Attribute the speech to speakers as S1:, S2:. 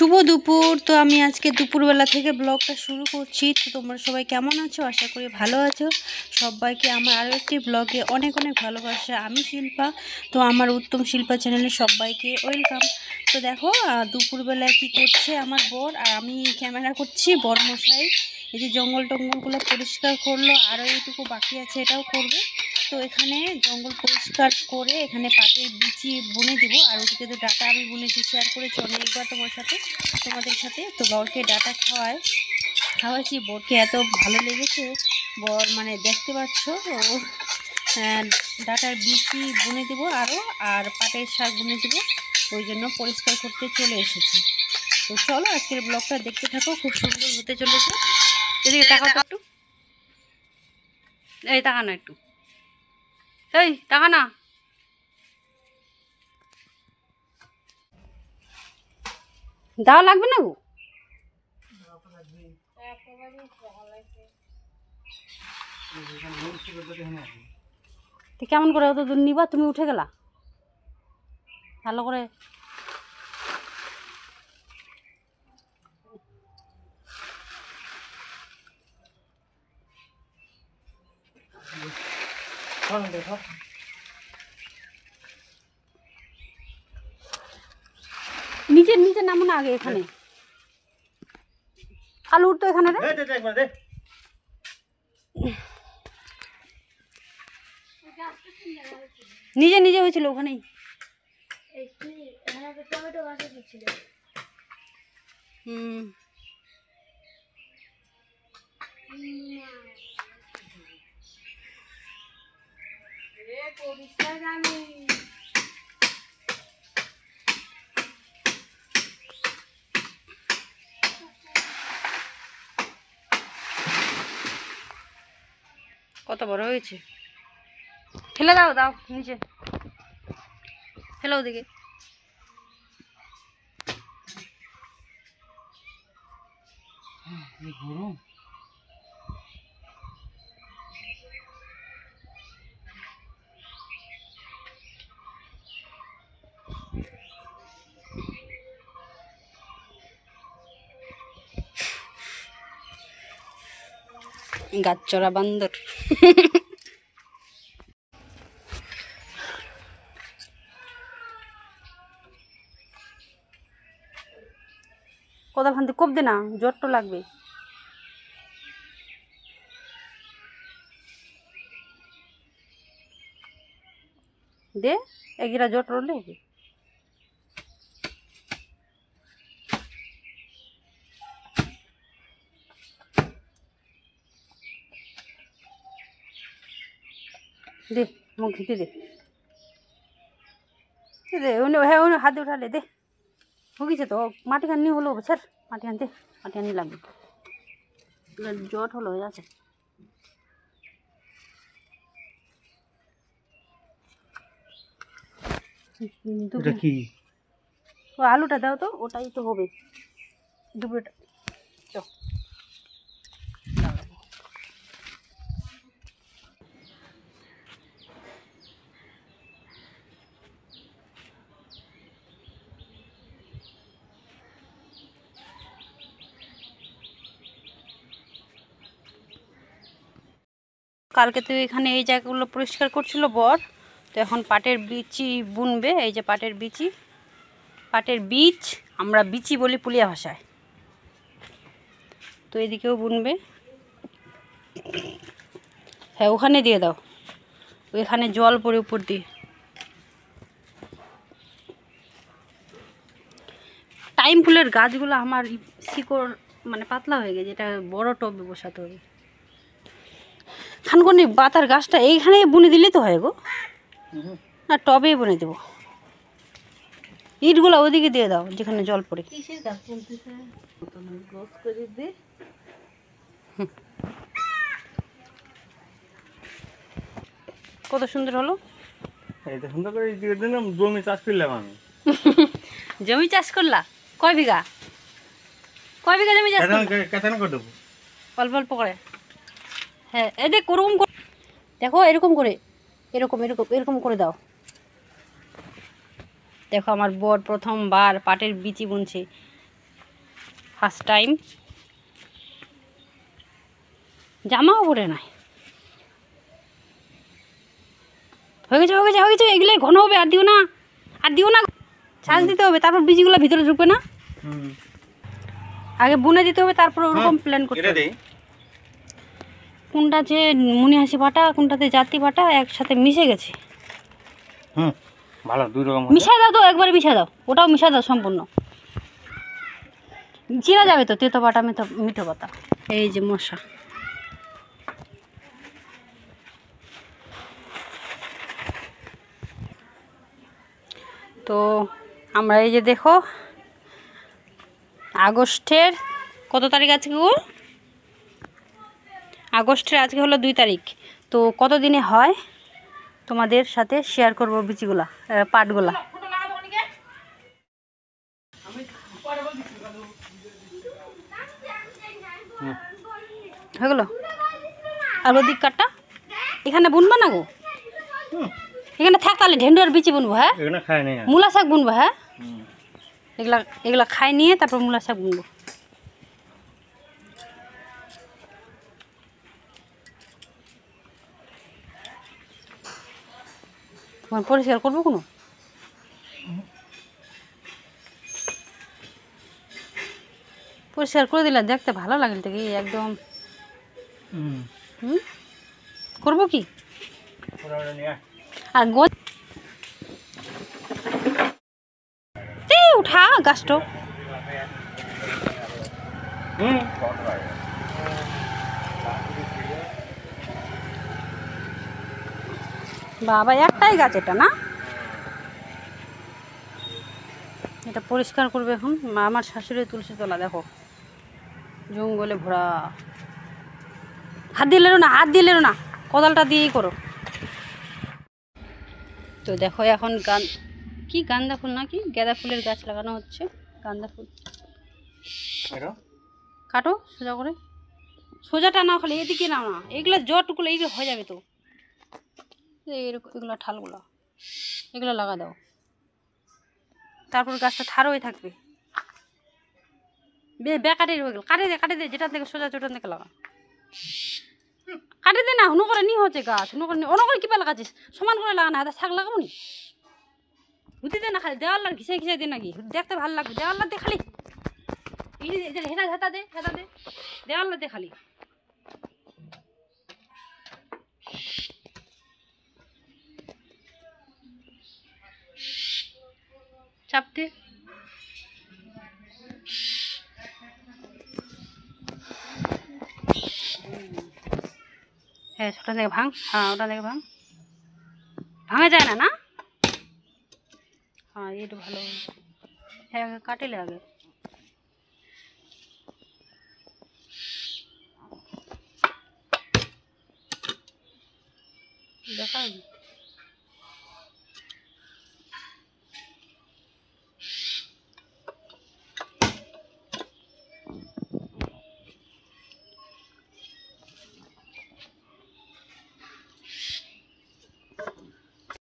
S1: শুভ দুপুর। তো আমি আজকে দুপুরবেলা থেকে ব্লগটা শুরু করছি। তো তোমরা সবাই কেমন আছো? আশা করি ভালো আছো। সবাইকে আমার আরও একটি ব্লগে অনেক অনেক ভালোবাসা। আমি শিল্পা। তো আমার উত্তম শিল্পা চ্যানেলে সবাইকে ওয়েলকাম। তো দেখো দুপুরবেলায় কি করছে আমার বর, আর আমি ক্যামেরা করছি। বর মশাই এই যে জঙ্গল টঙ্গলগুলো পরিষ্কার করলো, আরও এইটুকু বাকি আছে, এটাও করবে। তো এখানে জঙ্গল পরিষ্কার করে এখানে পাটের বিচি বুনে দিব। আর ওদিকে তো ডাটা আমি বুনেছি, শেয়ার করেছি অনেকবার তোমাদের সাথে। তো বরকে ডাটা খাওয়াইছি। বরকে এত ভালো লেগেছে, বর মানে দেখতে পাচ্ছ ও ডাটার বিচি বুনে দেবো আরও, আর পাটের শাক বুনে দেবো। ওই জন্য পরিষ্কার করতে চলে এসেছি। তো চলো আজকের ব্লগটা দেখতে থাকো, খুব সুন্দর হতে চলেছে। এদিকে তাকাও একটু, এই তাকানো একটু, এই টাকা না। দাও লাগবে না গো, কেমন করে অত দূর নিবা? তুমি উঠে গেলা ভালো করে। নিচে নিচে নামো না আগে, এখানে আলু উঠতো এখানে রে। নিজে নিজে হয়েছিল ওখানেই। কত বড় হয়েছে, ফেলে দাও, দাও নিচে ফেলো ওদিকে। গরম গাছচড়া বান্দর। কোদাল খান্তি কোপ দে না, জ্বর তো লাগবে। দে এগিরা জ্বর রলে দে, মুখ ঘিতে দে দে, হ্যাঁ হাত দিয়ে উঠালে দে। ভুগিছে তো মাটি খানি হলো স্যার, মাটি আনতে, মাটি আনি লাগবে, জ্বর হলো হয়ে আছে। ও আলুটা দাও তো, ওটাই তো হবে দুপুরেটা। চ কালকে তো এখানে এই জায়গাগুলো পরিষ্কার করছিল বর। তো এখন পাটের বিচি বুনবে। এই যে পাটের বিচি, পাটের বীজ আমরা বিচি বলি পুলিয়া ভাষায়। তো এদিকেও বুনবে। হ্যাঁ ওখানে দিয়ে দাও, ওইখানে জল পড়ে উপর দিয়ে। টাইম ফুলের গাছগুলো আমার শিকড় মানে পাতলা হয়ে গেছে, এটা বড় টবে বসাতে হবে। খানকনি বাতার গাছটা এইখানে বুনে দিলে তো হয় গো, না টবেই বুনে দেবো। ইটগুলো ওইদিকে দিয়ে দাও যেখানে জল পড়ে। কত সুন্দর হলো। জমি চাষ করলাম আমি। জমি চাষ করলা? কয় বিঘা? কয় বিঘা জমি চাষ করলা? অল্প অল্প করে। হ্যাঁ এই দেখ ওরকম করে দেখো, এরকম করে, এরকম এরকম এরকম করে দাও। দেখো আমার বর প্রথমবার পাটের বিচি বুনছে। ফার্স্ট টাইম, জামাও পরে নাই। হয়ে গেছে হয়ে গেছে হয়ে গেছে, এগুলো ঘন হবে, আর দিও না আর দিও না, ছাঁচ দিতে হবে, তারপর বীজগুলো ভিতরে ঢুকবে না, আগে বুনে দিতে হবে, তারপর ওরকম প্ল্যান করতে হবে। কোনটা যে মুনিহাসি বাটা কোনটাতে জাতি বাটা একসাথে মিশে গেছে।
S2: ভালো, দুই রকম
S1: মিশাই দাও তো, একবারে মিশাই দাও, ওটাও মিশাই দাও সম্পূর্ণ, চিরা যাবে তো তেতো বাটা মিঠো পাতা। এই যে মশা, তো আমরা এই যে দেখো আগস্টের কত তারিখ আজকে গো? আগস্টের আজকে হলো 2 তারিখ। তো কত দিনে হয় তোমাদের সাথে শেয়ার করব বিচিগুলা, পাটগুলা। হয়ে গেল। আর ওদিক কাটটা এখানে বুনবো না গো, এখানে থাক তাহলে ঢেন্ডুয়ার বিচি বুনবো। হ্যাঁ মূলা শাক বুনবো। হ্যাঁ এগুলা এগুলা খাই নিয়ে তারপর মূলা শাক বুনবো। তোমার পরিষ্কার করবো কোনো, পরিষ্কার করে দিলে দেখতে ভালো লাগে কি একদম। করবো কি আর উঠা গাছটো বাবা, একটাই গাছ এটা না, এটা পরিষ্কার করবে এখন আমার শাশুড়ি। তুলসী তলা দেখো জঙ্গলে ভরা, হাত দিয়ে লেরো না, হাত দিয়ে লেরো না, কোদালটা দিয়েই করো। তো দেখো এখন কি গাঁদা ফুল নাকি গাঁদা ফুলের গাছ লাগানো হচ্ছে। গাঁদা ফুল কাটো সোজা করে, সোজাটা নাও, খালি এদিকে নাও না, এগুলো জটগুলো এইগুলো হয়ে যাবে তো, এগুলো ঠালগুলো এগুলো লাগা দাও, তারপর গাছটা ঠাড়ো হয়ে থাকবে। বেকারের হয়ে গেল, কাটে দে যেটা থেকে সোজা চোটান থেকে লাগা, কাটে দে না, হুনো করে নি হচ্ছে গাছ, হুনো করে কিবা লাগাচ্ছিস, সমান করে লাগা না, হাতে শাক লাগাবো নি, হুতি দে না, খালি দেওয়াল ঘিসে ঘিসে দে নাকি, দেখতে ভালো লাগবে, দেওয়াল দে খালি, হেতা দে দেওয়াল দে খালি। চাপতে হ্যাঁ, ওটা থেকে ভাঙ, হ্যাঁ ওটা থেকে ভাঙা যায় না না, হ্যাঁ এটা ভালো, হ্যাঁ কাটিলে আগে দেখা